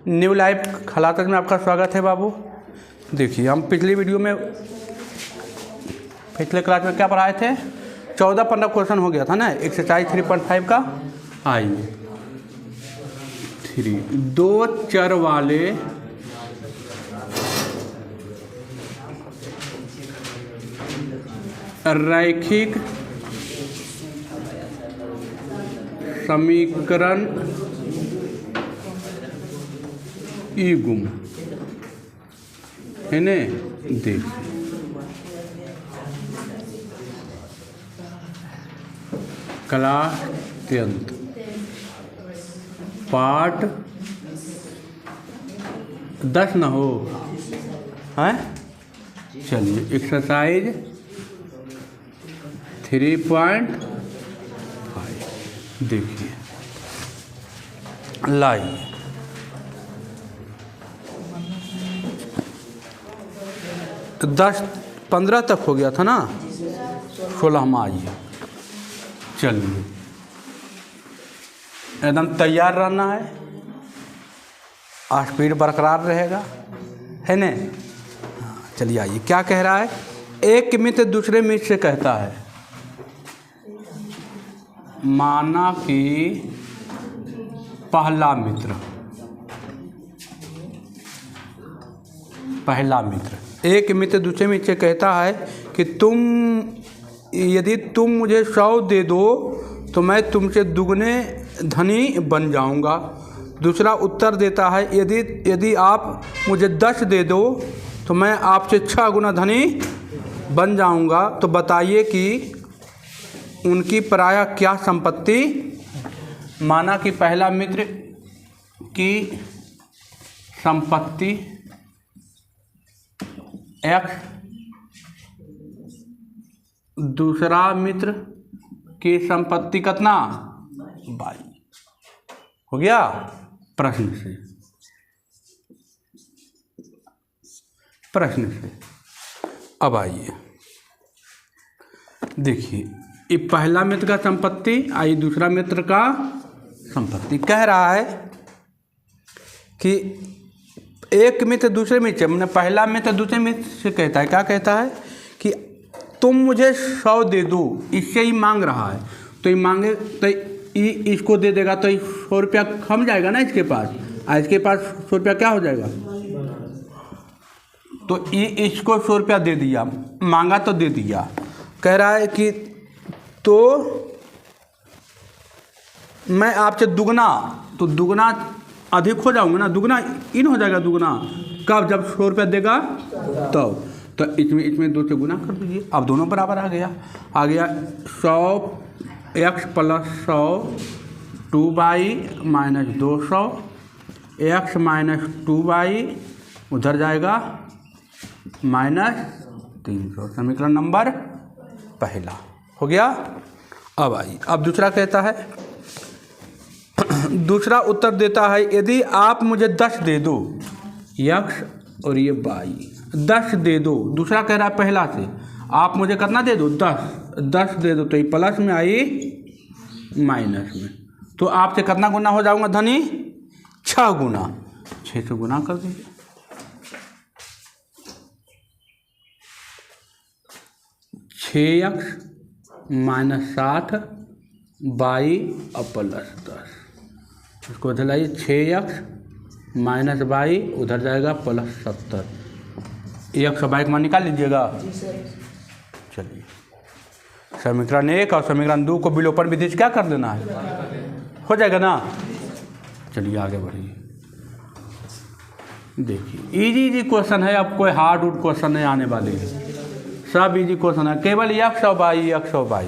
New life खलातक में आपका स्वागत है बाबू। देखिए हम पिछली वीडियो में पिछले क्लास में क्या पढ़ाए थे, 14-15 क्वेश्चन हो गया था ना एक्सरसाइज 3.5 का। आइए 3 दो चर वाले रैखिक समीकरण ई गुम है ने। देख क्लास 10th पार्ट 10 न हो हैं। चलिए एक्सरसाइज 3.5 देखिए, लाइए 10-15 तक हो गया था ना, 16 में आइए। चलिए एकदम तैयार रहना है, स्पीड बरकरार रहेगा है ने। चलिए आइए, क्या कह रहा है। एक मित्र दूसरे मित्र से कहता है, माना कि पहला मित्र एक मित्र दूसरे मित्र से कहता है कि यदि तुम मुझे 100 दे दो तो मैं तुमसे दुगने धनी बन जाऊंगा। दूसरा उत्तर देता है, यदि आप मुझे 10 दे दो तो मैं आपसे 6 गुना धनी बन जाऊंगा। तो बताइए कि उनकी प्रायः क्या संपत्ति। माना कि पहला मित्र की संपत्ति x, दूसरा मित्र की संपत्ति कितना y हो गया। प्रश्न से अब आइए देखिए, ये पहला मित्र का संपत्ति आई, दूसरा मित्र का संपत्ति। कह रहा है कि एक मित्र दूसरे मित्र, मैंने पहला मित्र दूसरे मित्र से कहता है, क्या कहता है कि तुम मुझे 100 दे दो, इससे ही मांग रहा है। तो ये मांगे तो इसको दे देगा तो 100 रुपया कम जाएगा ना इसके पास, इसके पास 100 रुपया क्या हो जाएगा। तो इसको 100 रुपया दे दिया, मांगा तो दे दिया। कह रहा है कि तो मैं आपसे दुगना अधिक हो जाऊंगा ना, दुगना इन हो जाएगा। दुगना कब, जब 100 रुपया देगा तब। तो इसमें 2 से गुना कर दीजिए। अब दोनों बराबर आ गया 100x + 100 2y - 200 x - 2y उधर जाएगा -300। समीकरण नंबर पहला हो गया। अब आइए, अब दूसरा कहता है, दूसरा उत्तर देता है, यदि आप मुझे 10 दे दो, x और ये y 10 दे दो। दूसरा कह रहा है पहला से, आप मुझे कितना दे दो, 10 दे दो। तो ये प्लस में आई माइनस में, तो आपसे कितना गुना हो जाऊंगा धनी, 6 गुना। 6 से गुना कर दीजिए। 6x - 60 y + 10, इसको इधर लाइए। 6x - y उधर जाएगा +70। x और y का मान निकाल लीजिएगा। चलिए समीकरण 1 और समीकरण 2 को विलोपन विधि से क्या कर देना है, हो जाएगा ना। चलिए आगे बढ़िए। देखिए इजी क्वेश्चन है, अब कोई हार्ड क्वेश्चन नहीं आने वाले हैं, सब इजी क्वेश्चन है, केवल x और y।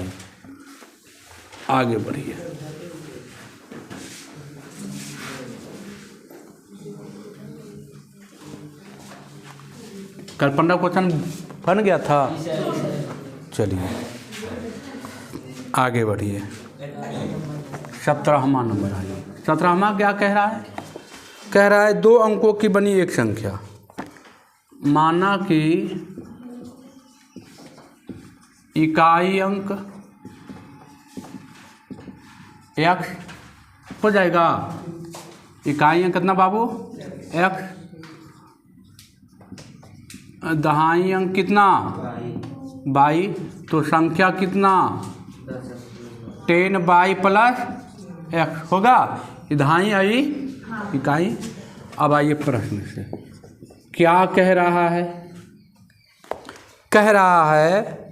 आगे बढ़िए। कल 15 क्वेश्चन बन गया था। चलिए आगे बढ़िए। 17वां नंबर आइए। 17वां क्या कह रहा है, कह रहा है 2 अंकों की बनी एक संख्या, माना कि इकाई अंक x हो जाएगा। इकाई अंक कितना बाबू, एक्स दहाई अंक कितना 22, तो संख्या कितना 10y प्लस एक्स होगा। दहाई आई इकाई। अब आइए प्रश्न से क्या कह रहा है। कह रहा है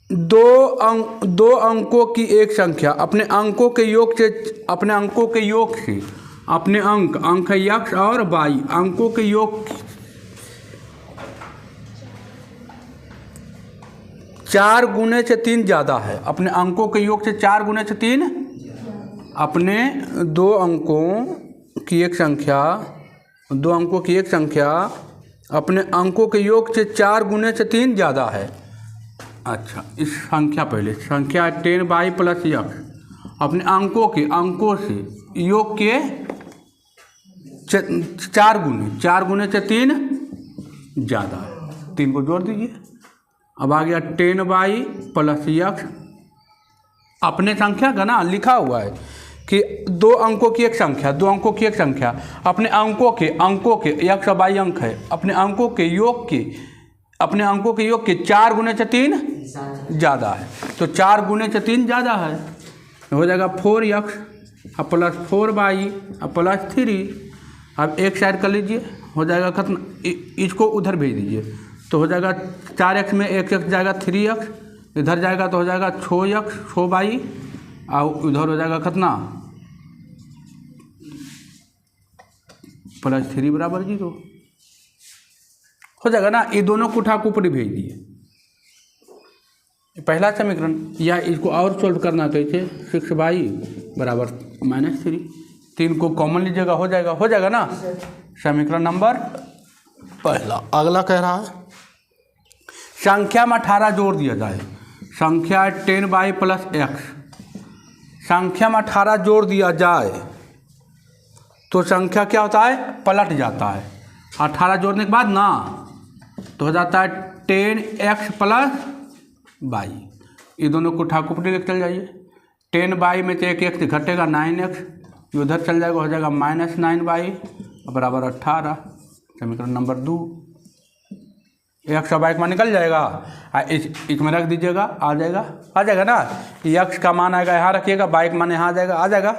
दो अंकों की एक संख्या अपने अंकों के योग से अपने अंक x और y अंकों के योग 4 गुने से 3 ज़्यादा है। अपने अंकों के योग से 4 गुने से 3 अपने दो अंकों की एक संख्या अपने अंकों के योग से 4 गुने से 3 ज़्यादा है। अच्छा, इस संख्या पहले संख्या 10y प्लस x अपने अंकों से योग के 4 गुने से 3 ज़्यादा है। 3 को जोड़ दीजिए। अब आ गया 10y प्लस x अपने संख्या का ना लिखा हुआ है कि दो अंकों की एक संख्या अपने अंकों के x और y अंक है अपने अंकों के योग के 4 गुने से 3 ज़्यादा है। तो 4 गुने से 3 ज़्यादा है, हो जाएगा 4x और प्लस 4y और प्लस 3। अब एक साइड कर लीजिए, हो जाएगा खत्म। इसको उधर भेज दीजिए तो हो जाएगा 4x में एक जाएगा 3x, इधर जाएगा तो हो जाएगा 6x 6y और इधर हो जाएगा कितना प्लस 3 बराबर 0 हो जाएगा ना। ये दोनों को उठा के ऊपर भेज दिए। पहला समीकरण, या इसको और सोल्व करना कैसे 6y बराबर -3, 3 को कॉमन लीजिएगा, हो जाएगा ना। समीकरण नंबर पहला। अगला कह रहा है संख्या में 18 जोड़ दिया जाए। संख्या 10y प्लस x संख्या में 18 जोड़ दिया जाए तो संख्या क्या होता है पलट जाता है। 18 जोड़ने के बाद ना तो हो जाता है 10x प्लस y। ये दोनों को उठा के ऊपर लेकर चल जाइए। 10y में से एक x घटेगा 9x, उधर चल जाएगा, हो जाएगा -9y बराबर 18। समीकरण नंबर 2। x और y का मान निकल जाएगा, इसमें रख दीजिएगा, आ जाएगा ना। x का मान आएगा यहाँ रखिएगा, y का मान यहाँ आ जाएगा,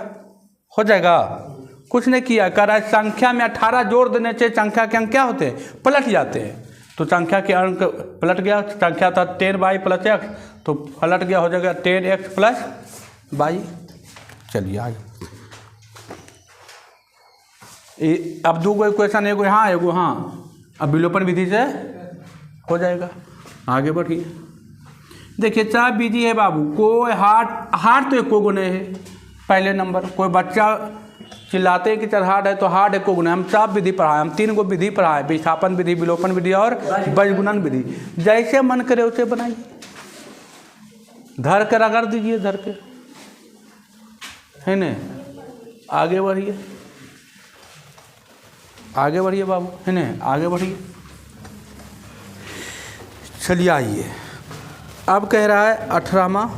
हो जाएगा। कुछ नहीं किया, कह रहा है संख्या में 18 जोड़ देने से संख्या के अंक क्या होते हैं पलट जाते हैं। तो संख्या के अंक पलट गया, संख्या था 10y प्लस x तो पलट गया, हो जाएगा 10x प्लस y। चलिए आगे। अब दो गो इक्वेशन, एगो यहाँ एगो हाँ, अब विलोपन विधि से हो जाएगा। आगे बढ़िए। देखिए सब बिजी है बाबू, कोई हार्ड तो एको गुने है। पहले नंबर कोई बच्चा चिल्लाते हैं कि चल हार्ड है तो हार्ड एको गुने। हम सब विधि पढ़ाए, हम 3 गो विधि पढ़ाए, विस्थापन विधि, विलोपन विधि और बीजगुणन विधि। जैसे मन करे उसे बनाइए, धर के रगड़ दीजिए, धर के, है न। आगे बढ़िए बाबू, है न, आगे बढ़िए। चलिए आइए। अब कह रहा है 18वां,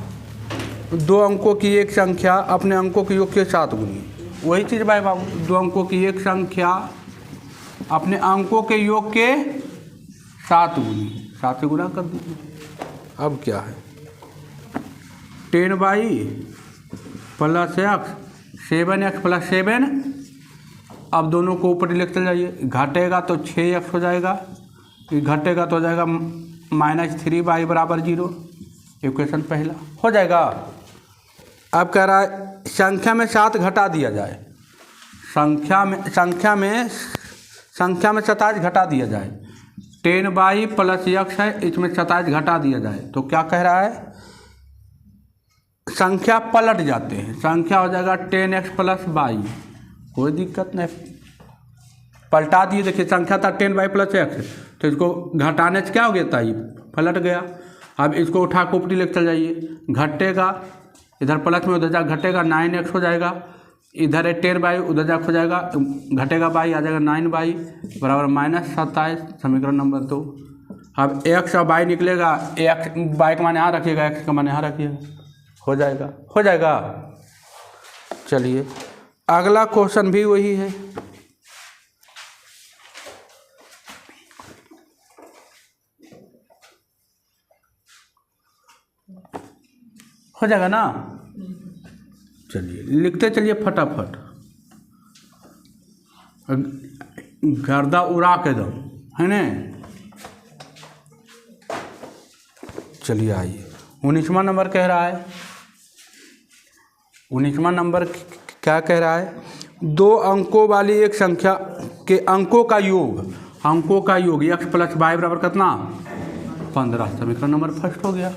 दो अंकों की एक संख्या अपने अंकों के योग के 7 गुनी। वही चीज़ भाई बाबू, दो अंकों की एक संख्या अपने अंकों के योग के 7 गुनी, 7 से गुना कर दीजिए। अब क्या है 10y plus x 7x plus 7। अब दोनों को ऊपर लेकर चल जाइए, घटेगा तो 6x हो जाएगा, घटेगा तो हो जाएगा -3y बराबर 0। इक्वेशन पहला हो जाएगा। अब कह रहा है संख्या में 7 घटा दिया जाए। संख्या में 27 घटा दिया जाए। 10y प्लस x है, इसमें 27 घटा दिया जाए तो क्या कह रहा है संख्या पलट जाते हैं। संख्या हो जाएगा 10x प्लस y, कोई दिक्कत नहीं, पलटा दिए। देखिए संख्या था 10y प्लस x तो इसको घटाने से क्या हो गया था, ये पलट गया। अब इसको उठा के ऊपरी लेकर चल जाइए, घटेगा, इधर प्लस में उधर जा घटेगा 9x हो जाएगा, इधर है 10y उधर जा हो जाएगा, घटेगा y आ जाएगा 9y बराबर -27। समीकरण नंबर 2। अब x और y निकलेगा, x y का मान यहाँ रखिएगा, x का मान यहाँ रखिएगा, हो जाएगा। चलिए अगला क्वेश्चन भी वही है। हो जाएगा ना। चलिए लिखते चलिए फटाफट, गर्दा उड़ा के दो, है ना। चलिए आइए 19वां नंबर कह रहा है। 19वां नंबर क्या कह रहा है? 2 अंकों वाली एक संख्या के अंकों का योग, अंकों का योग x + y बराबर कितना? 15। समीकरण नंबर फर्स्ट हो गया।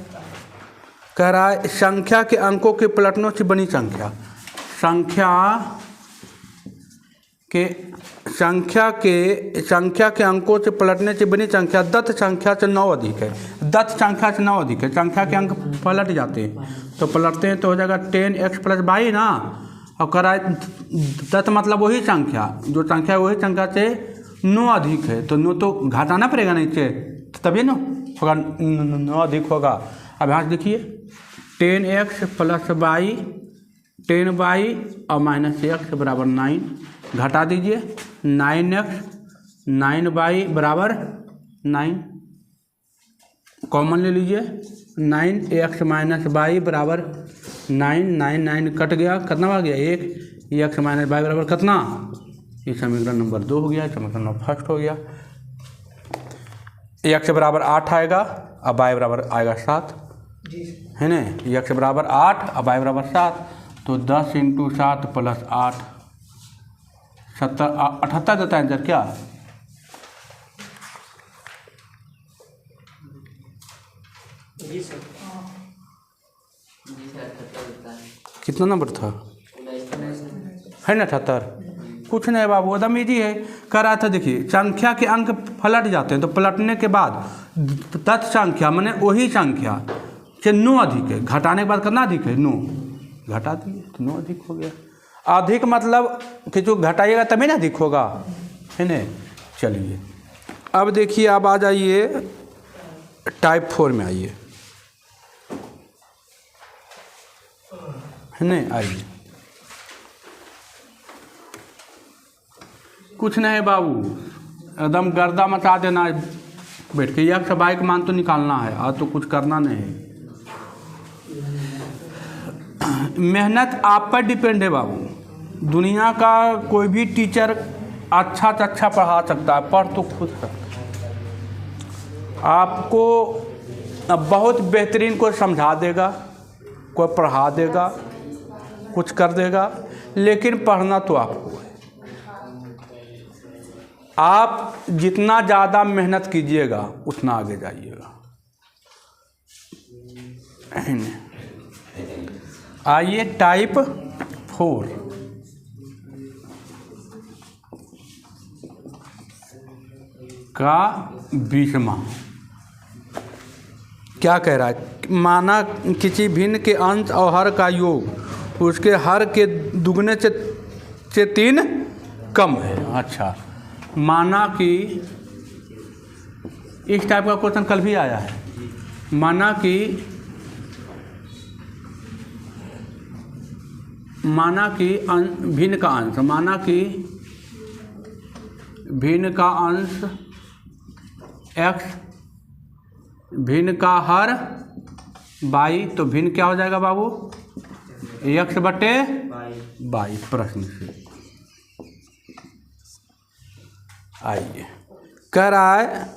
कह रहा है संख्या के अंकों के पलटनों से बनी संख्या, संख्या के अंकों से पलटने से बनी संख्या दत्त संख्या से 9 अधिक है। दत्त संख्या से 9 अधिक है। संख्या के अंक पलट जाते हैं, तो पलटते हैं तो हो जाएगा 10x + y ना। और कह रहा है दत्त मतलब वही संख्या, जो संख्या वही संख्या से 9 अधिक है, तो 9 तो घटाना पड़ेगा नीचे, तभी ना होगा 9 अधिक होगा। अब यहाँ से देखिए 10x + y, 10y और -x बराबर 9, घटा दीजिए 9x 9y बराबर 9, कॉमन ले लीजिए 9x - y बराबर 9, 9 9 कट गया, कितना आ गया 1, x - y बराबर कितना? ये समीकरण नंबर 2 हो गया, समीकरण नंबर फर्स्ट हो गया। x बराबर 8 आएगा और y बराबर आएगा 7, है ना। x बराबर 8 और y बराबर 7, तो 10 × 7 + 8 78 देता है आंसर क्या? कितना नंबर था? है ना 78। कुछ नहीं बाबू, एकदम ईजी है। कह रहा था देखिए संख्या के अंक पलट जाते हैं, तो पलटने के बाद तत् संख्या माने वही संख्या से 9 अधिक है, घटाने के बाद कितना अधिक है? 9, घटा दिए तो 9 अधिक हो गया। अधिक मतलब कि जो घटाइएगा तभी ना अधिक होगा, है ना। चलिए अब देखिए, आप आ जाइए टाइप 4 में आइए, है ना। आइए, कुछ नहीं बाबू, एकदम गर्दा मचा देना है बैठ के। यह सब का मान तो निकालना है, और तो कुछ करना नहीं है। मेहनत आप पर डिपेंड है बाबू। दुनिया का कोई भी टीचर अच्छा से अच्छा पढ़ा सकता है, पढ़ तो खुद सकता है। आपको बहुत बेहतरीन कोई समझा देगा, कोई पढ़ा देगा, कुछ कर देगा, लेकिन पढ़ना तो आपको है। आप जितना ज़्यादा मेहनत कीजिएगा उतना आगे जाइएगा। आइए टाइप 4 का 20वां क्या कह रहा है? माना किसी भिन्न के अंश और हर का योग उसके हर के दुगने से 3 कम है। अच्छा, माना कि इस टाइप का क्वेश्चन कल भी आया है। माना कि भिन्न का अंश, माना कि भिन्न का अंश x, भिन्न का हर y, तो भिन्न क्या हो जाएगा बाबू? x/y प्रश्न से। आइए, कह रहा है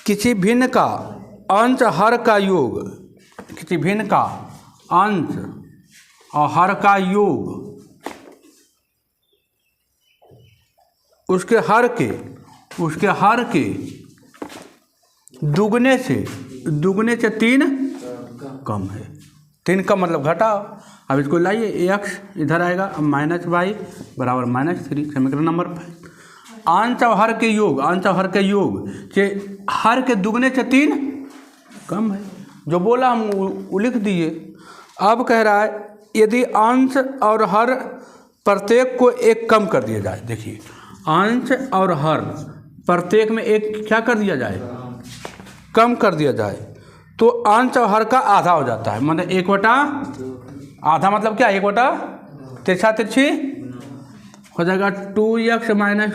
किसी भिन्न का अंश हर का योग, किसी भिन्न का अंश और हर का योग उसके हर के दुगने से 3 कम है। 3 का मतलब घटाओ। अब इसको लाइए, x इधर आएगा, -y बराबर -3, समीकरण नंबर 5। अंश और हर के योग, अंश और हर के योग से हर के दुगने से 3 कम है। जो बोला हम वो लिख दिए। अब कह रहा है यदि अंश और हर प्रत्येक को 1 कम कर दिया जाए। देखिए अंश और हर प्रत्येक में 1 क्या कर दिया जाए? कम कर दिया जाए, तो अंश और हर का आधा हो जाता है। मतलब 1/आधा मतलब क्या? 1/3 हो जाएगा 2x -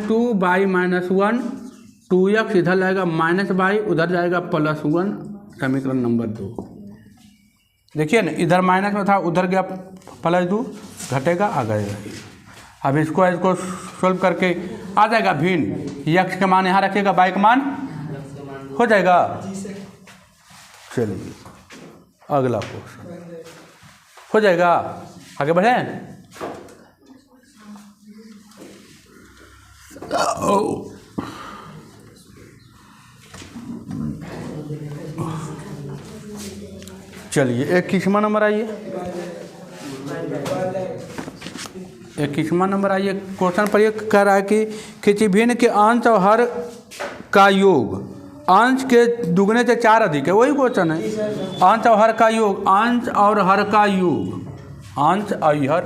2 y -1, 2x इधर जाएगा -y, उधर जाएगा +1, समीकरण नंबर 2। देखिए ना, इधर माइनस में था, उधर गया +2, घटेगा आ गएगा। अब इसको सोल्व करके आ जाएगा भिन्न। यक्स का मान यहाँ रखिएगा, वाई का मान हो जाएगा। चलिए अगला क्वेश्चन हो जाएगा, आगे बढ़ें। चलिए 21वां नंबर आइए, 21वां नंबर आइए। क्वेश्चन पर ये कह रहा है कि किसी भिन्न के अंश और हर का योग अंश के दुगने से 4 अधिक है। वही क्वेश्चन है, अंश और हर का योग, अंश और हर का योग, अंश और हर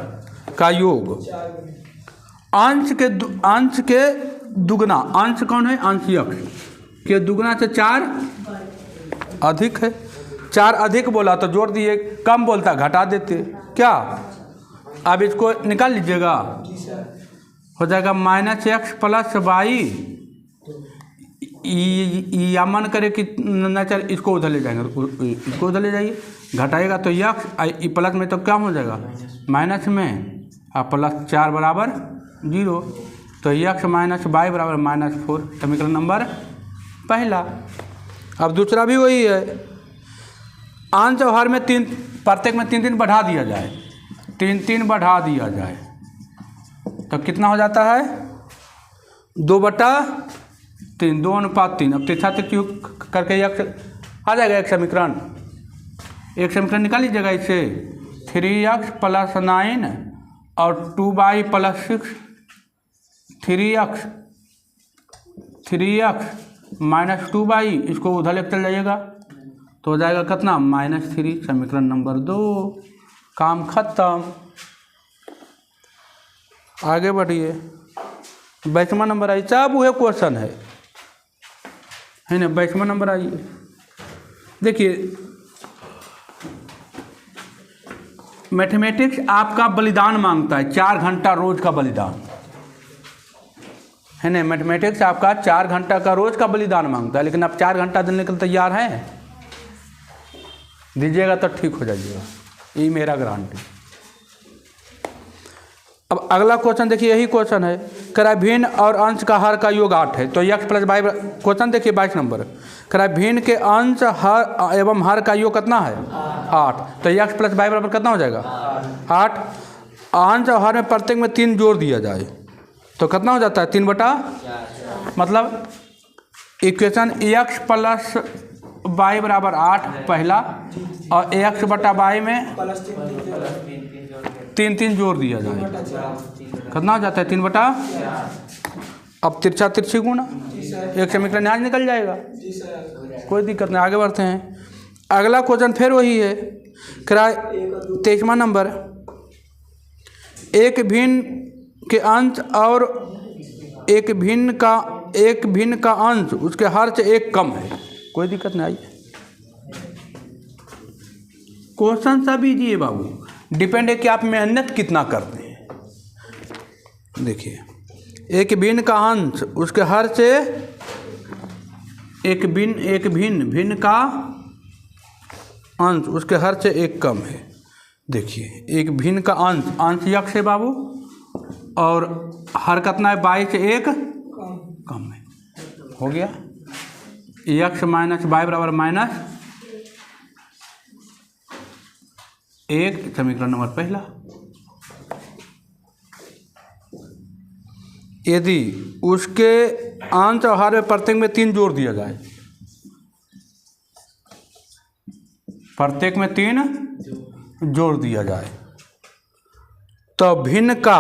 का योग, अंश के दुगना, अंश कौन है, अंश यक्स के दुगना से 4 अधिक है। 4 अधिक बोला तो जोड़ दिए, कम बोलता घटा देते क्या। अब इसको निकाल लीजिएगा, हो जाएगा -x + y। या मन करे कि नेचर इसको उधर ले जाएंगे, इसको उधर ले जाइए, घटाएगा तो यक्स, प्लस में तो क्या हो जाएगा माइनस में, और +4 बराबर 0, तो यक्स - y बराबर -4, समीकरण नंबर पहला। अब दूसरा भी वही है, अंश और हर में 3, प्रत्येक में 3 बढ़ा दिया जाए, 3 बढ़ा दिया जाए तो कितना हो जाता है 2/3, 2:3। अब तिरछा तिरछी करके यक्स आ जाएगा एक समीकरण, निकाल लीजिएगा इससे। 3x + 9 और 2y + 6, 3x - 2y, इसको उधर लेकर चल जाइएगा तो हो जाएगा कितना -3, समीकरण नंबर 2, काम खत्म। आगे बढ़िए, 22वां नंबर आइए, सब वह क्वेश्चन है ना। 22वां नंबर आइए, देखिए मैथमेटिक्स आपका बलिदान मांगता है, 4 घंटा रोज का बलिदान है ना। मैथमेटिक्स आपका 4 घंटा का रोज का बलिदान मांगता है, लेकिन आप 4 घंटा देने के लिए तैयार हैं, दीजिएगा तो ठीक हो जाइएगा, ये मेरा गारंटी। अब अगला क्वेश्चन देखिए, यही क्वेश्चन है, करा भिन्न और अंश का हर का योग 8 है, तो x + y, क्वेश्चन देखिए 22 नंबर, करा भिन्न के अंश हर एवं हर का योग कितना है 8, तो x + y बराबर कितना हो जाएगा 8। अंश और हर में प्रत्येक में 3 जोड़ दिया जाए तो कितना हो जाता है 3/4, मतलब इक्वेशन x + y बराबर 8 पहला, और x/y में 3 जोड़ दिया जाए, कितना हो जाता है 3/। अब तिरछा तिरछी गुणा, एक समीकरण आज निकल जाएगा, कोई दिक्कत नहीं। आगे बढ़ते हैं, अगला क्वेश्चन फिर वही है, किराए 23वां नंबर, एक भिन्न के अंश और एक भिन्न का अंश उसके हर से 1 कम है, कोई दिक्कत नहीं। आइए क्वेश्चन सब इजी है बाबू, डिपेंड है कि आप मेहनत कितना करते हैं। देखिए एक भिन्न का अंश उसके हर से एक भिन्न का अंश उसके हर से 1 कम है। देखिए एक भिन्न का अंश यक्स है बाबू, और हर कितना है 22 से 1 कम है, हो गया। x - y बराबर -1, समीकरण नंबर पहला। यदि उसके अंश और हर में प्रत्येक में 3 जोड़ दिया जाए, प्रत्येक में 3 जोड़ दिया जाए तो भिन्न का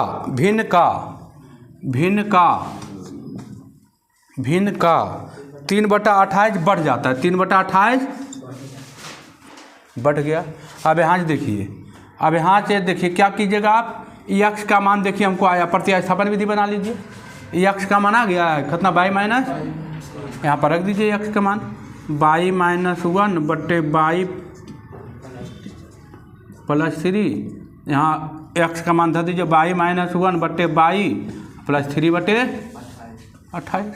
3/28 बढ़ जाता है, 3/28 बढ़ गया। अब यहाँ से देखिए, अब यहाँ से देखिए क्या कीजिएगा आप, यक्स का मान देखिए हमको आया, प्रतिस्थापन विधि बना लीजिए, यक्स का मान आ गया है कितना y माइनस, यहाँ पर रख दीजिए यक्स का मान y - 1/y + 3, यहाँ x का मान धर दीजिए y - 1/y + 3/28।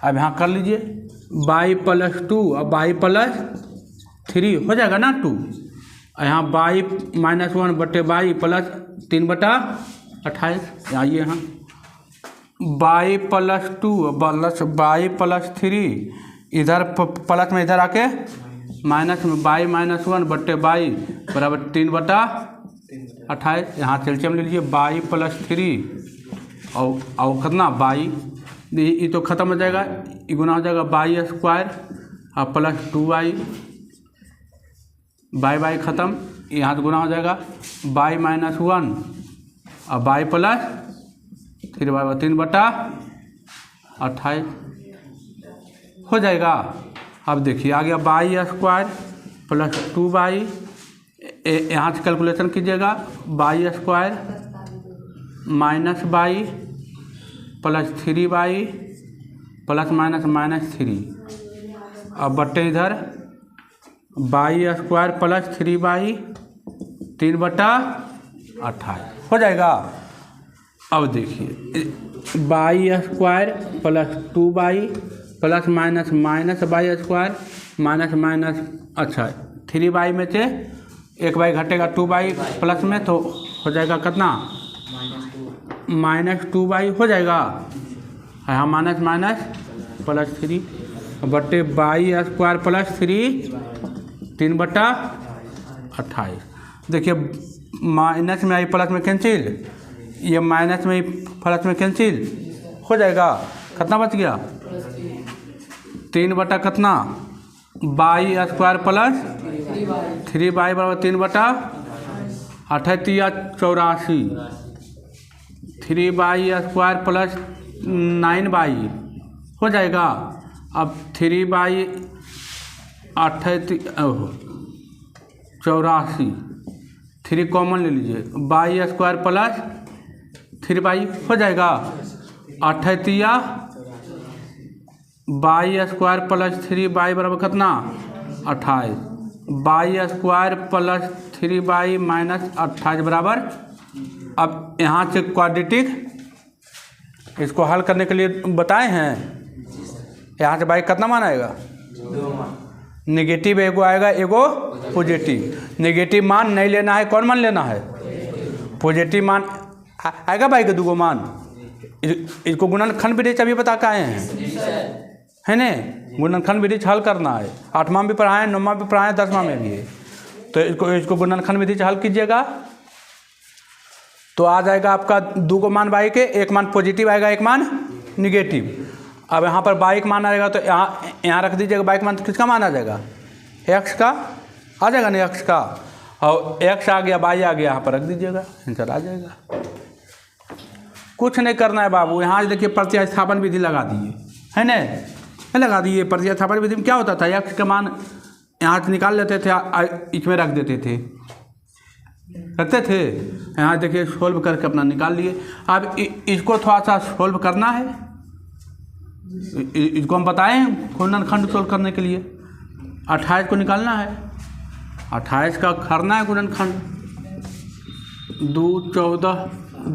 अब यहाँ कर लीजिए y + 2 और y + 3 हो जाएगा ना 2, यहाँ बाई -1 बटे बाई प्लस 3/28। आइए यहाँ बाई +2 प्लस बाई +3, इधर प्लस में इधर आके माइनस में बाई -1 बटे बाई बराबर 3/28। यहाँ एलसीएम ले लीजिए बाई +3 और कितना बाई, ये तो ख़त्म हो जाएगा, ये गुना हो जाएगा बाई स्क्वायर और प्लस 2y, बाई ख़त्म, यहाँ तो गुना हो जाएगा बाई -1 और बाई प्लस 3/28 हो जाएगा। अब देखिए आ गया बाई स्क्वायर प्लस 2y, यहाँ से कैलकुलेशन कीजिएगा by square minus by plus 3y plus -3, अब बट्टे इधर बाई स्क्वायर प्लस 3y 3/28 हो जाएगा। अब देखिए by square plus 2y plus minus by square minus अच्छा 3y में से 1y घटेगा 2y प्लस में, तो हो जाएगा कितना -2y हो जाएगा। यहाँ माइनस प्लस 3 बटे बाई स्क्वायर प्लस 3/28। देखिए माइनस में आई प्लस में कैंसिल, ये माइनस में प्लस में कैंसिल हो जाएगा। कितना बच गया 3 कितना बाई स्क्वायर प्लस 3y बराबर 3/28 3y स्क्वायर प्लस 9y हो जाएगा। अब 3/84 3 कॉमन ले लीजिए, बाई स्क्वायर प्लस 3y हो जाएगा। 38 बाई स्क्वायर प्लस 3y बराबर कितना 28, by square plus 3y minus 28 बराबर। अब यहाँ से क्वाड्रेटिक इसको हल करने के लिए बताए हैं, यहाँ से बाई कितना मान आएगा, नेगेटिव एगो आएगा एगो पॉजिटिव। नेगेटिव मान नहीं लेना है, कौन मान लेना है, पॉजिटिव मान आएगा बाई के दूगो मान। इसको गुणनखंड विधि अभी बता के आए हैं, है ने, गुणनखंड विधि हल करना है। 8वां भी पढ़ाए, 9वां भी पढ़ाए, 10वां में भी है। तो इसको गुणनखंड विधि हल कीजिएगा तो आ जाएगा आपका दूगो मान बाई के, एक मान पॉजिटिव आएगा एक मान निगेटिव। अब यहाँ पर बाई का मान आएगा तो यहाँ रख दीजिएगा, बाई का मान किसका मान आ जाएगा, एक्स का आ जाएगा ना, एक्स का, और एक्स आ गया बाई आ गया, यहाँ पर रख दीजिएगा, आंसर आ जाएगा। कुछ नहीं करना है बाबू, यहाँ देखिए प्रतिस्थापन विधि लगा दिए, है ना, लगा दिए। प्रतिस्थापन विधि में क्या होता था, एक्स का मान यहाँ से निकाल लेते थे, इसमें रख देते थे, रखते थे। यहाँ देखिए सोल्व करके अपना निकाल लिए। अब इसको थोड़ा सा सोल्व करना है, इसको हम बताएं गुणनखंड सोल्व करने के लिए। 28 को निकालना है, 28 का करना है गुणनखंड। 2 14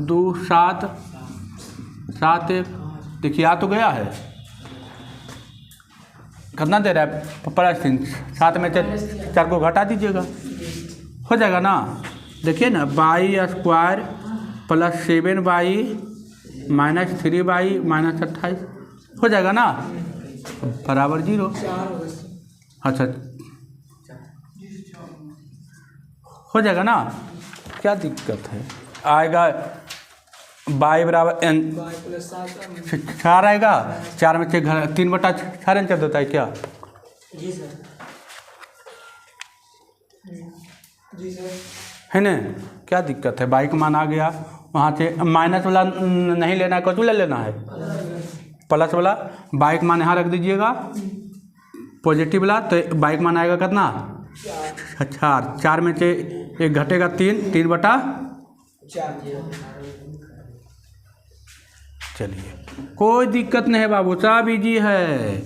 2 7 7 1, देखिए आ तो गया है, कितना दे रहा है +3, 7 में से 4 को घटा दीजिएगा, हो जाएगा ना। देखिए ना by square plus 7y minus 3y minus 28 हो जाएगा ना, बराबर 0। अच्छा हो जाएगा ना, क्या दिक्कत है, आएगा बाई बराबर 4 आएगा, 4 में से 3/4 आंसर देता है क्या, जी सर, जी सर, है ना। क्या दिक्कत है, बाई का मान आ गया, वहाँ से माइनस वाला नहीं लेना है, कौन सा लेना है, प्लस वाला। बाई का मान यहाँ रख दीजिएगा पॉजिटिव वाला, तो बाई का मान आएगा कितना 4, 4 में से 1 घटेगा 3/4। चलिए कोई दिक्कत नहीं है बाबू, सब इजी है।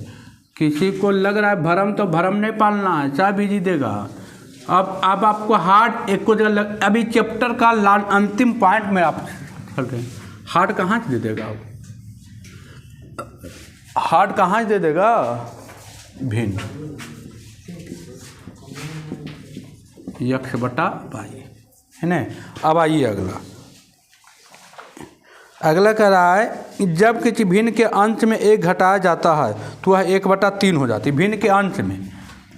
किसी को लग रहा है भरम, तो भरम नहीं पालना है, सब इजी देगा। अब आपको हार्ड एक को जगह अभी चैप्टर का अंतिम पॉइंट में आप चल रहे हैं, हार्ड कहाँ से दे देगा, हार्ड कहाँ से दे देगा, भिन्न यक्ष बटा वाई, है ना। अब आइए अगला कह रहा है जब किसी भिन्न के अंश में एक घटाया जाता है तो वह 1/3 हो जाती है। भिन्न के अंश में,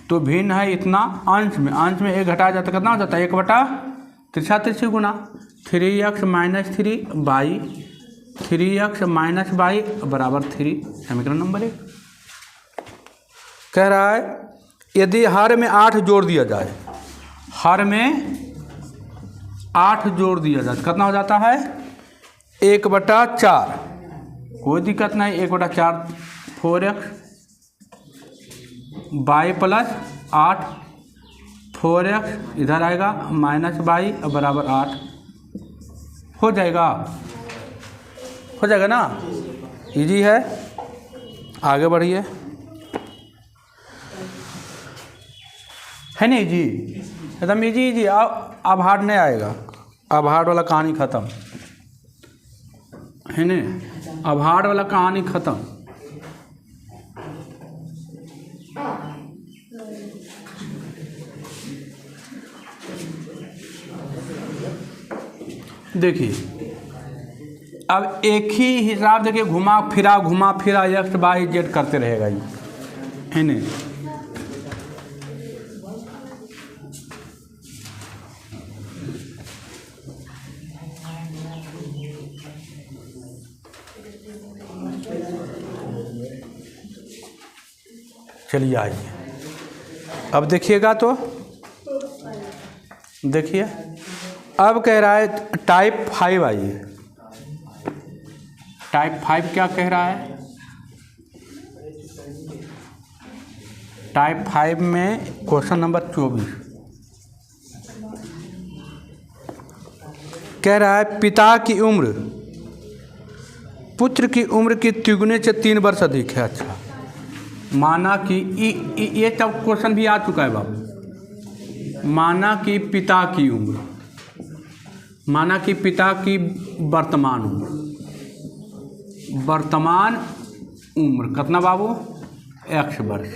तो भिन्न है इतना, अंश में एक घटाया जाता है, कितना हो जाता है 1/3 गुना 3x - 3y, 3x - y बराबर 3, समीकरण नंबर 1। कह रहा है यदि हर में 8 जोड़ दिया जाए, हर में 8 जोड़ दिया जाए, कितना हो जाता है 1/4, कोई दिक्कत नहीं, 1/4 4x y + 8, 4x इधर आएगा -y बराबर 8, हो जाएगा ना, इजी है। आगे बढ़िए, है नहीं जी, एकदम इजी। अब हार्ड नहीं आएगा, अब हार्ड वाला कहानी ख़त्म, है ना, अब हार्ड वाला कहानी ख़त्म। देखिए अब एक ही हिसाब देखिए, घुमा फिरा एक्स वाई जेड करते रहेगा ये, है ना। चलिए आइए अब देखिएगा, तो देखिए अब कह रहा है टाइप 5 आइए। टाइप 5 क्या कह रहा है, टाइप 5 में क्वेश्चन नंबर 24 कह रहा है पिता की उम्र पुत्र की उम्र के तिगुने से 3 वर्ष अधिक है। अच्छा, माना कि ये तब क्वेश्चन भी आ चुका है बाबू। माना कि पिता की उम्र, माना कि पिता की वर्तमान उम्र कितना बाबू, x वर्ष,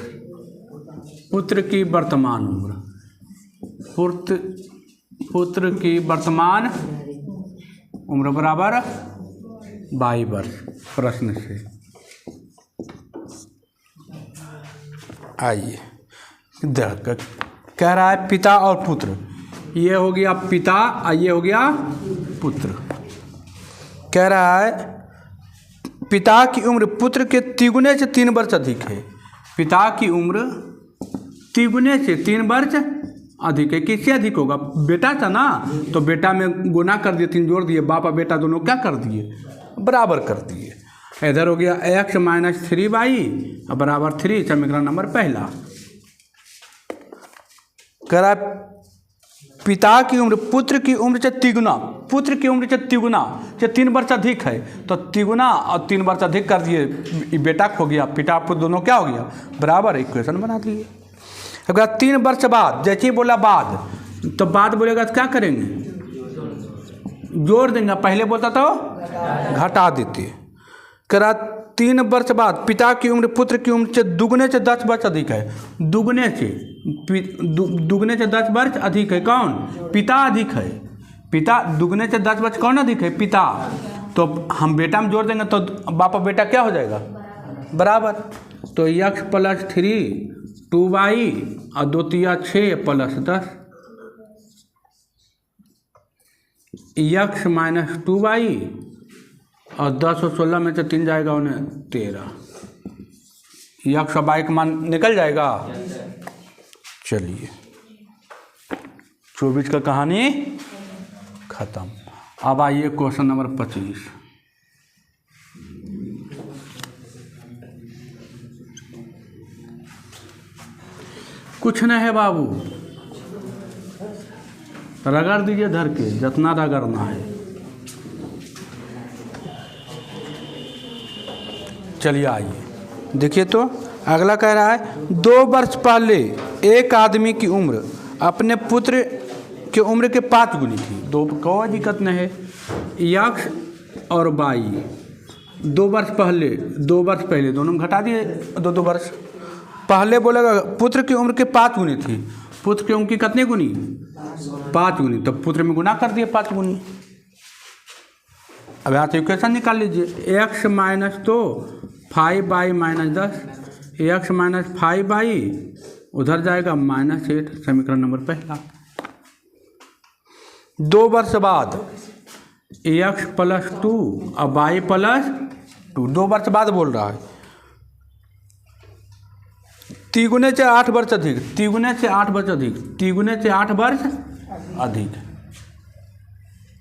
पुत्र की वर्तमान उम्र, पुत्र की वर्तमान उम्र बराबर y वर्ष। प्रश्न से आइए, कह रहा है पिता और पुत्र, ये हो गया पिता और ये हो गया पुत्र। कह रहा है पिता की उम्र पुत्र के तिगुने से 3 वर्ष अधिक है। पिता की उम्र तिगुने से 3 वर्ष अधिक है। किससे अधिक होगा, बेटा था ना, तो बेटा में गुना कर दिए, 3 जोड़ दिए, बाप और बेटा दोनों क्या कर दिए, बराबर कर दिए। इधर हो गया x - 3y बराबर 3, समीकरण नंबर 1। कह रहा है पिता की उम्र पुत्र की उम्र से तिगुना, पुत्र की उम्र से तिगुना से 3 वर्ष अधिक है, तो तिगुना और 3 वर्ष अधिक कर दिए, बेटा हो गया, पिता पुत्र दोनों क्या हो गया, बराबर, इक्वेशन बना दिए। अगर 3 वर्ष बाद, जैसे ही बोला बाद, तो बाद बोलेगा तो क्या करेंगे, जोड़ देंगे, पहले बोलता तो घटा देते। कह रहा 3 वर्ष बाद पिता की उम्र पुत्र की उम्र से दुगने से 10 वर्ष अधिक है। दुगने से 10 वर्ष अधिक है, कौन, पिता अधिक है। पिता दुगने से 10 वर्ष कौन अधिक है, पिता। तो हम बेटा में जोड़ देंगे तो बाप बेटा क्या हो जाएगा, बराबर। तो x + 3 2y और 2 × 6 + 10, x - 2y और 10 और 16 में से 3 जाएगा, उन्हें 13, x और y का मान निकल जाएगा। चलिए 24 का कहानी खत्म। अब आइए क्वेश्चन नंबर 25। कुछ नहीं है बाबू, रगड़ दीजिए धर के, जितना रगड़ना है। चलिए आइए देखिए, तो अगला कह रहा है 2 वर्ष पहले एक आदमी की उम्र अपने पुत्र की उम्र के 5 गुनी थी। कोई दिक्कत नहीं है, x और y 2 वर्ष पहले, 2 वर्ष पहले दोनों में घटा दिए, 2 वर्ष पहले बोलेगा पुत्र की उम्र के 5 गुनी थी, पुत्र क्यों की कितने गुनी? 5 गुनी। तो पुत्र में गुना कर दिए 5 गुनी। अब यहाँ से इक्वेशन निकाल लीजिए। x माइनस तो 5y minus 10, x minus 5y उधर जाएगा -8, समीकरण नंबर पहला। 2 वर्ष बाद x प्लस 2 और y प्लस 2, 2 वर्ष बाद बोल रहा है। 3 गुने से 8 वर्ष अधिक, 3 गुने से 8 वर्ष अधिक, 3 गुने से 8 वर्ष अधिक।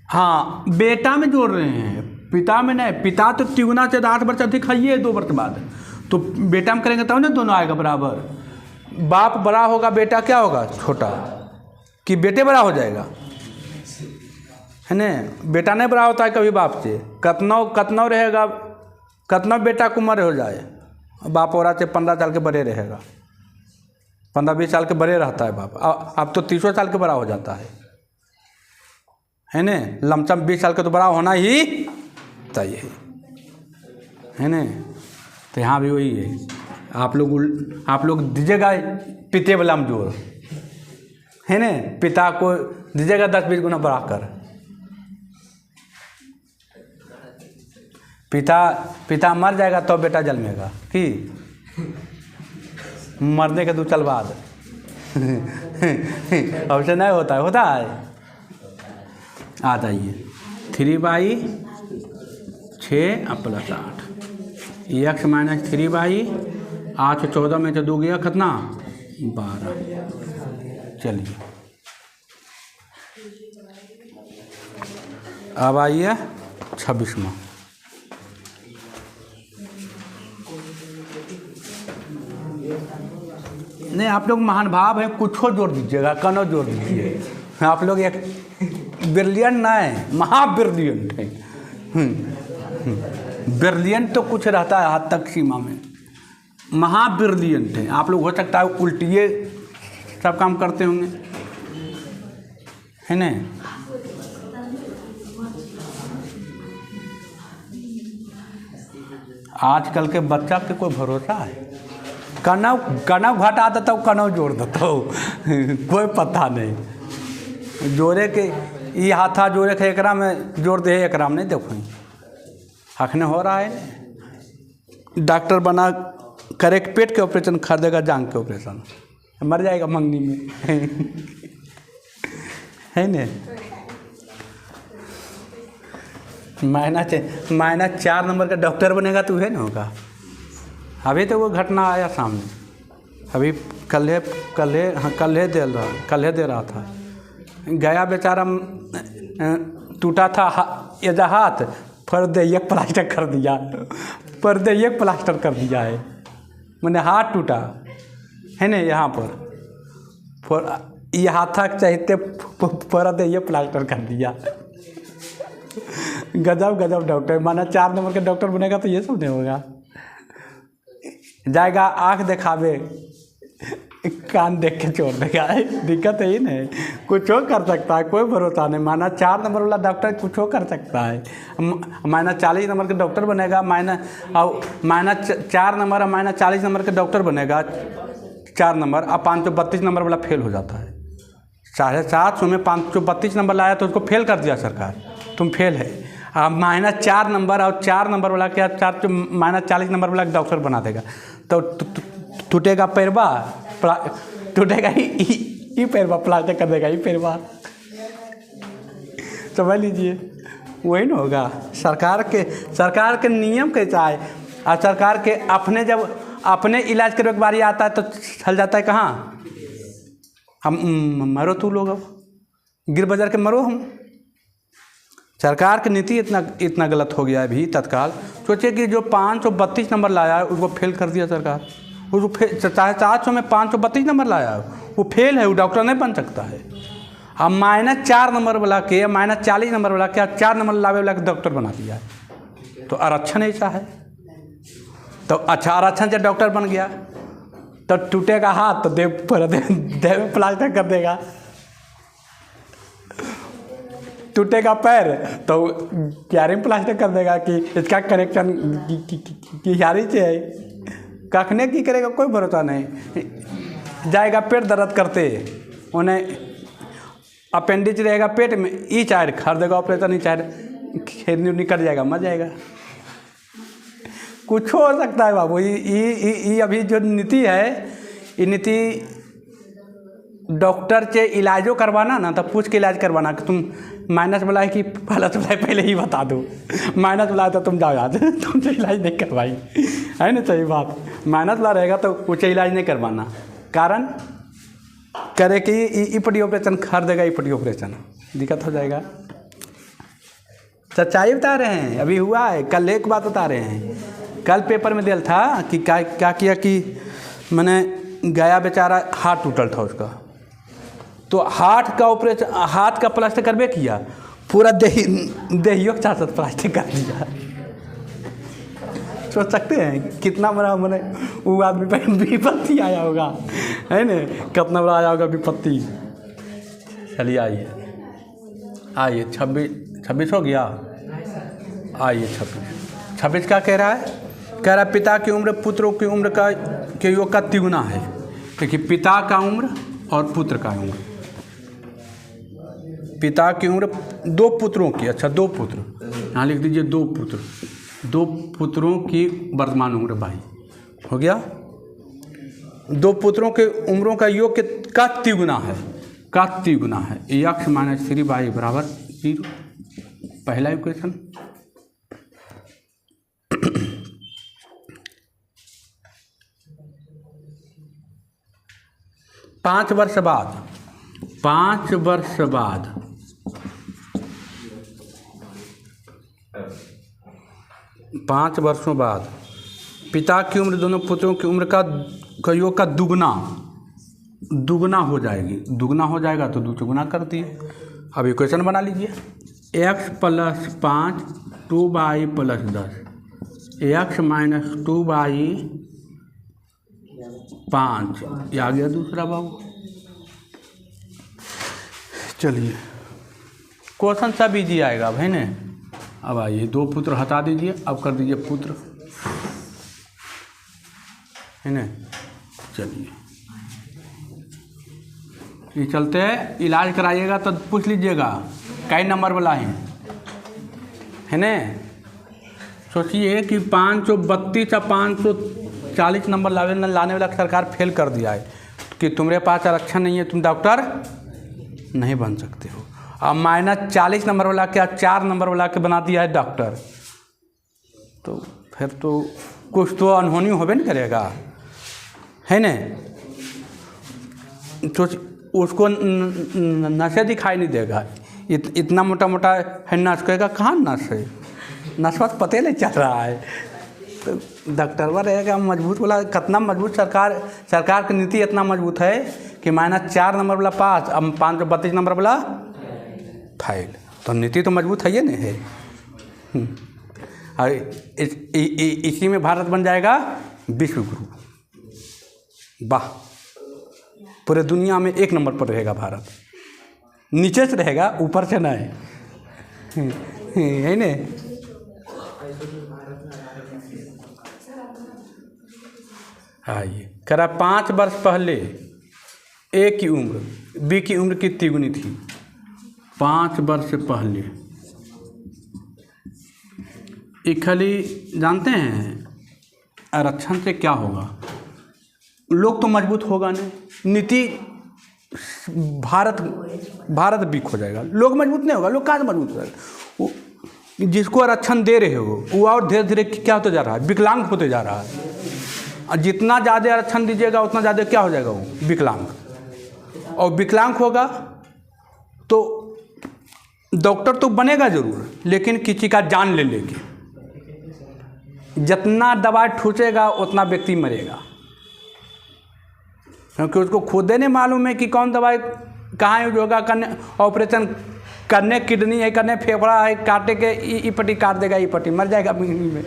हाँ, बेटा में जोड़ रहे हैं, पिता में नहीं। पिता तो 3 गुना से 8 वर्ष अधिक है, ये 2 वर्ष बाद। तो बेटा में करेंगे तब ना दोनों आएगा बराबर। बाप बड़ा होगा, बेटा क्या होगा? छोटा। कि बेटे बड़ा हो जाएगा, है ना? बेटा नहीं बड़ा होता है कभी बाप से। कतनौ रहेगा, कतना बेटा की उम्र हो जाए, बाप और से 15 साल के बड़े रहेगा, 15-20 साल के बड़े रहता है बाप। अब तो 30 साल के बड़ा हो जाता है ना? लमसम 20 साल का तो बड़ा होना ही चाहिए, है ना? तो यहाँ भी वही है। आप लोग दीजिएगा पिते वाला में जोड़, है ना? पिता को दीजिएगा 10-20 गुना बढ़ा कर। पिता मर जाएगा तो बेटा जन्मेगा कि मरने के 2 साल बाद। अब से नहीं होता है। आ जाइए 3y 6 और प्लस 8, x माइनस 3y 8 14 में से 2 गया कितना? 12। चलिए अब आइए 26वां। नहीं, आप लोग महान भाव है, कुछ जोड़ दीजिएगा, कनो जोड़ दीजिए। आप लोग एक ब्रिलियंट ना है, महाब्रिलियंट है। ब्रिलियंट तो कुछ रहता है हद तक सीमा में, महाब्रिलियंट है। आप लोग हो सकता है उल्टिए सब काम करते होंगे, है ना? आजकल के बच्चा के कोई भरोसा है? कनव घटा देता हूँ, कनव जोड़ देता हूँ। कोई पता नहीं। जोड़े के ये हाथा जोड़े के एकरा में जोड़ दे, एकरा में नहीं। देखो हखने हो रहा है। डॉक्टर बना करे पेट के ऑपरेशन, खरीदेगा जांग के ऑपरेशन, मर जाएगा मंगनी में। है ना? -4 नंबर का डॉक्टर बनेगा तो है ना होगा। अभी तो वो घटना आया सामने, अभी कल दे रहा था। गया बेचारा, टूटा था एजा हाथ, पर दे एक प्लास्टर कर दिया, है। मैंने हाथ टूटा है ना, यहाँ पर ये हाथा चाहते पर दे ये प्लास्टर कर दिया। गजब डॉक्टर। माना 4 नंबर का डॉक्टर बनेगा तो ये सब नहीं होगा। जाएगा आँख दिखावे, कान देख के छोड़ देगा। दिक्कत है ही नहीं, कुछ कर सकता है, कोई भरोसा नहीं। -4 नंबर वाला डॉक्टर कुछ कर सकता है। -40 नंबर के डॉक्टर बनेगा, -4 नंबर और -40 नंबर के डॉक्टर बनेगा 4 नंबर, और 532 नंबर वाला फेल हो जाता है। 750 में 532 नंबर लाया तो उसको फेल कर दिया सरकार, तुम फेल है। -4 नंबर और 4 नंबर वाला क्या, -40 नंबर वाला डॉक्टर बना देगा तो टूटेगा पैरवा, टूटेगा ही पैरवा, प्लास्टर कर देगा ही पैरवा। समझ लीजिए, वही ना होगा। सरकार के नियम कैसा है, और सरकार के जब अपने इलाज करने की बारी आता है तो चल जाता है कहाँ? हम मरो तू लोग, अब गिर बाजार के मरो हम। सरकार की नीति इतना गलत हो गया है अभी तत्काल। सोचिए कि जो 532 नंबर लाया है उसको फेल कर दिया सरकार। उसको चाहे 700 में 532 नंबर लाया है, वो फेल है, वो डॉक्टर नहीं बन सकता है। अब -4 नंबर वाला के, -40 नंबर वाला क्या 4 नंबर लावे वाला के डॉक्टर बना दिया है। तो आरक्षण ऐसा है। तो अच्छा, आरक्षण से डॉक्टर बन गया तो टूटेगा हाथ तो देव प्लास्टर कर देगा, टूटेगा पैर तो क्यारी में प्लास्टर कर देगा कि इसका कनेक्शन की यारी से है। कखने की करेगा कोई भरोसा नहीं। जाएगा पेट दर्द करते उन्हें अपेंडिक्स रहेगा पेट में, ई चार खर देगा ऑपरेशन, ई चार खेरनी निकट जाएगा, मर जाएगा। कुछ हो सकता है बाबू। ये अभी जो नीति है, ये नीति डॉक्टर से इलाजो करवाना ना तो पूछ के इलाज करवाना कि तुम माइनस वाला है कि प्लस वाला है, पहले ही बता दो। माइनस वाला है तो तुम जाओ याद तुमसे इलाज नहीं करवाई, है ना, सही बात। माइनस वाला रहेगा तो कुछ इलाज नहीं करवाना, कारण करे कि ई पटी ऑपरेशन कर देगा, ई पटी ऑपरेशन दिक्कत हो जाएगा। सच्चाई बता रहे हैं, अभी हुआ है। कल एक बात बता रहे हैं, कल पेपर में दिल था कि क्या किया कि मैंने गया बेचारा, हाथ टूटल था उसका, तो हाथ का ऑपरेशन, हाथ का प्लास्टर करबे किया, पूरा देहियों के साथ प्लास्टर कर दिया। सोच सकते हैं कितना बड़ा मैंने वो आदमी पर विपत्ति आया होगा, है ना, कितना बड़ा आया होगा विपत्ति। चलिए आइए 26 हो गया। आइए 26 क्या कह रहा है? कह रहा है पिता की उम्र पुत्रों की उम्र के योग का तिगुना है। देखिए पिता का उम्र और पुत्र का उम्र, पिता की उम्र दो पुत्रों की, अच्छा दो पुत्र, यहाँ लिख दीजिए दो पुत्र, दो पुत्रों की वर्तमान उम्र भाई हो गया। दो पुत्रों के उम्रों का योग का तिगुना है, का तिगुना है। x - 3y बराबर 0, पहला इक्वेशन। पाँच वर्ष बाद 5 वर्षों बाद पिता की उम्र दोनों पुत्रों की उम्र का योग का दुगना हो जाएगी। दुगना हो जाएगा तो दो चौगुना कर दिए। अब इक्वेशन बना लीजिए, x + 5 2y + 10, x - 2y 5, ये आ गया दूसरा बाबू। चलिए क्वेश्चन सब इजी आएगा भाई ने। अब आइए दो पुत्र हटा दीजिए, अब कर दीजिए पुत्र, है ना। चलिए ये चलते हैं, इलाज कराइएगा तो पूछ लीजिएगा कई नंबर वाला है ना। सोचिए कि 532 या 540 नंबर लाने वाला सरकार फेल कर दिया है कि तुम्हारे पास आरक्षण नहीं है, तुम डॉक्टर नहीं बन सकते हो। अब -40 नंबर वाला क्या 4 नंबर वाला के बना दिया है डॉक्टर, तो फिर तो कुछ तो अनहोनी होबे नहीं करेगा, है ना। तो उसको नशे दिखाई नहीं देगा, इतना मोटा मोटा है नस, कहेगा कहाँ नस है, नसवा तो पता नहीं चल रहा है। तो डॉक्टरवा रहेगा मजबूत वाला, कितना मजबूत सरकार की नीति इतना मजबूत है कि -4 नंबर वाला पास, अब 532 नंबर वाला फाइल, तो नीति तो मजबूत है ये नहीं है। और इसी में भारत बन जाएगा विश्व गुरु। वाह, पूरे दुनिया में 1 नंबर पर रहेगा भारत, नीचे से रहेगा ऊपर से नहीं, है ना। आइए करा 5 वर्ष पहले ए की उम्र बी की उम्र की तिगुनी थी। 5 वर्ष पहले ये खाली जानते हैं आरक्षण से क्या होगा, लोग तो मजबूत होगा नहीं, नीति भारत वीक हो जाएगा, लोग मजबूत नहीं होगा, लोग कहाँ से मजबूत हो जाएगा। जिसको आरक्षण दे रहे हो वो और धीरे धीरे क्या होते जा रहा है, विकलांग होते जा रहा है। और जितना ज़्यादा आरक्षण दीजिएगा उतना ज़्यादा क्या हो जाएगा, वो विकलांग, और विकलांग होगा तो डॉक्टर तो बनेगा जरूर, लेकिन किसी का जान ले लेगी। जितना दवाई ठूसेगा उतना व्यक्ति मरेगा, क्योंकि उसको खुद नहीं मालूम है कि कौन दवाई कहाँ यूज होगा। ऑपरेशन करने किडनी है, करने फेफड़ा है, काटे के ई पट्टी काट देगा, ई पट्टी मर जाएगा में।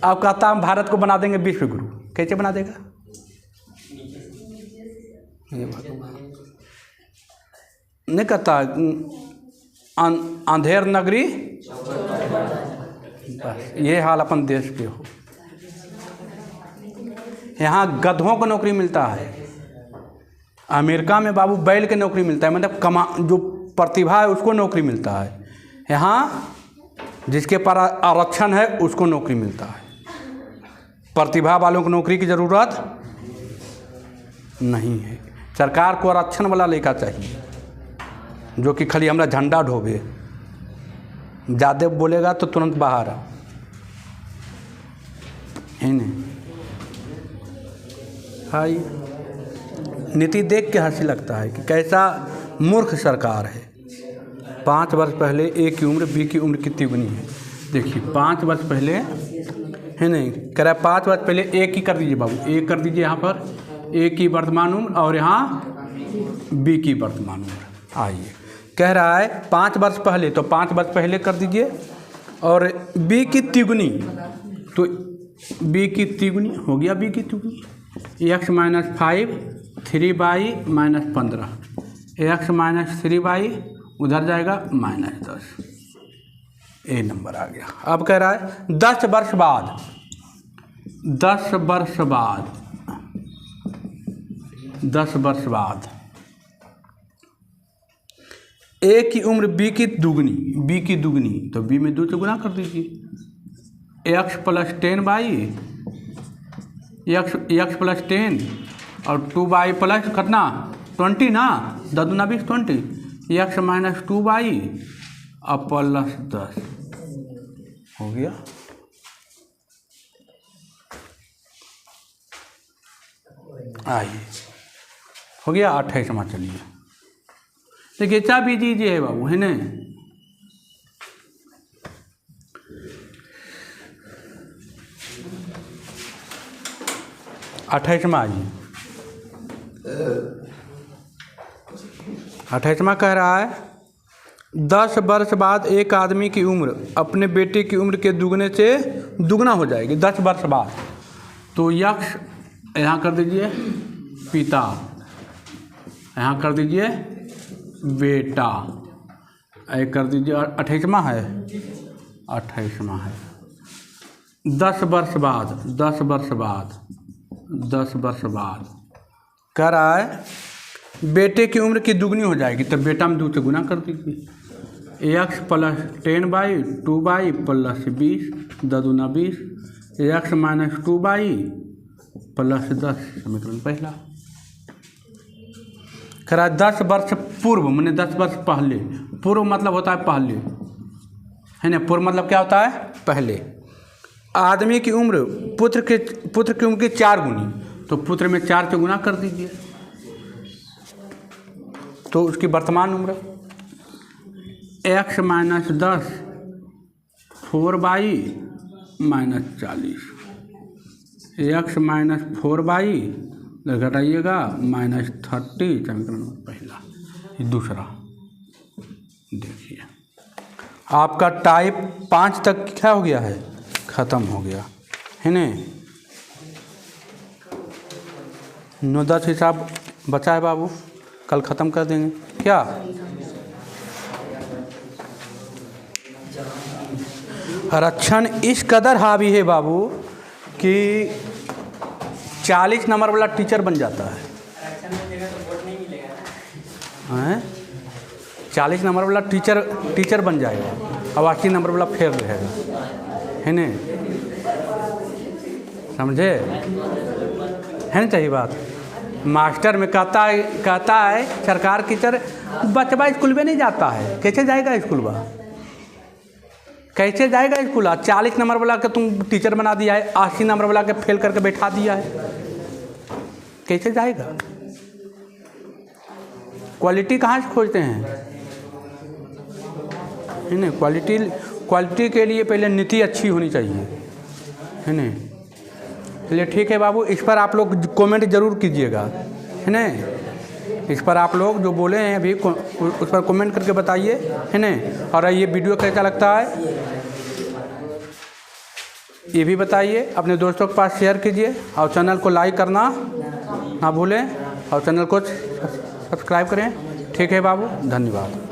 अब कहता हम भारत को बना देंगे विश्व गुरु, कैसे बना देगा? नहीं कहता अंधेर नगरी, बस ये हाल अपन देश के हो। यहाँ गधों को नौकरी मिलता है, अमेरिका में बाबू बैल के नौकरी मिलता है, मतलब जो प्रतिभा है उसको नौकरी मिलता है। यहाँ जिसके पास आरक्षण है उसको नौकरी मिलता है, प्रतिभा वालों को नौकरी की ज़रूरत नहीं है। सरकार को आरक्षण वाला लड़का चाहिए जो कि खाली हमारा झंडा ढोबे, ज़्यादा बोलेगा तो तुरंत बाहर है नहीं। हाई नीति देख के हंसी लगता है कि कैसा मूर्ख सरकार है। 5 वर्ष पहले ए की उम्र बी की उम्र कितनी गुनी है। देखिए 5 वर्ष पहले है नहीं, कह रहा है 5 वर्ष पहले ए की कर दीजिए बाबू, ए कर दीजिए यहाँ पर ए की वर्तमान उम्र और यहाँ बी की वर्तमान उम्र। आइए कह रहा है 5 वर्ष पहले, तो 5 वर्ष पहले कर दीजिए और बी की तिगुनी, तो बी की तिगुनी हो गया, बी की तिगुनी x - 5 3y - 15, x - 3y उधर जाएगा -10, ए नंबर आ गया। अब कह रहा है 10 वर्ष बाद, 10 वर्ष बाद, 10 वर्ष बाद ए की उम्र बी की दुगनी, बी की दुगनी, तो बी में 2 से गुना कर दीजिए। x + 10y, x + 10 और 2y प्लस कितना 20 ना, 10 दूना 20 20, x - 2y और प्लस 10 हो गया। आइए हो गया 28वां। चलिए देखिए चा भी दीजिए बाबू, है ना। अट्ठाईसवां आइए, 28वां कह रहा है 10 वर्ष बाद एक आदमी की उम्र अपने बेटे की उम्र के दुगने से दुगना हो जाएगी 10 वर्ष बाद। तो यक्ष यहाँ कर दीजिए पिता, यहाँ कर दीजिए बेटा, ऐ कर दीजिए 28वां है, 28वां है। 10 वर्ष बाद, 10 वर्ष बाद, 10 वर्ष बाद कह रहा है बेटे की उम्र की दुगनी हो जाएगी, तो बेटा में 2 से गुना कर दीजिए। x + 10y 2y प्लस 20, 10 दूना 20, x - 2y प्लस 10, समीकरण पहला। कह रहा है 10 वर्ष पूर्व, मैंने 10 वर्ष पहले, पूर्व मतलब होता है पहले, है ना। पूर्व मतलब क्या होता है पहले। आदमी की उम्र पुत्र की उम्र की 4 गुनी, तो पुत्र में 4 से गुना कर दीजिए, तो उसकी वर्तमान उम्र x - 10 4y - 40, x - 4y घटाइएगा -30, समीकरण पहला। दूसरा देखिए आपका टाइप 5 तक क्या हो गया है, ख़त्म हो गया है ना। 9-10 हिसाब बचा है बाबू, कल ख़त्म कर देंगे क्या। आरक्षण इस कदर हावी है बाबू कि 40 नंबर वाला टीचर बन जाता है। 40 नंबर वाला टीचर बन जाएगा, अब 80 नंबर वाला फेल रहेगा, है ना। समझे, है ना चाहिए बात। मास्टर में कहता है सरकार की तरह बच्चा स्कूल में नहीं जाता है, कैसे जाएगा स्कूल बा, कैसे जाएगा स्कूल। 40 नंबर वाला के तुम टीचर बना दिया है, 80 नंबर वाला के फेल करके बैठा दिया है, कैसे जाएगा। क्वालिटी कहाँ से खोजते हैं, है ना। क्वालिटी के लिए पहले नीति अच्छी होनी चाहिए, है ना। चलिए ठीक है बाबू, इस पर आप लोग कमेंट ज़रूर कीजिएगा, है ना। इस पर आप लोग जो बोले हैं अभी उस पर कमेंट करके बताइए, है ना। और ये वीडियो कैसा लगता है ये भी बताइए, अपने दोस्तों के पास शेयर कीजिए और चैनल को लाइक करना ना भूलें और चैनल को सब्सक्राइब करें। ठीक है बाबू, धन्यवाद।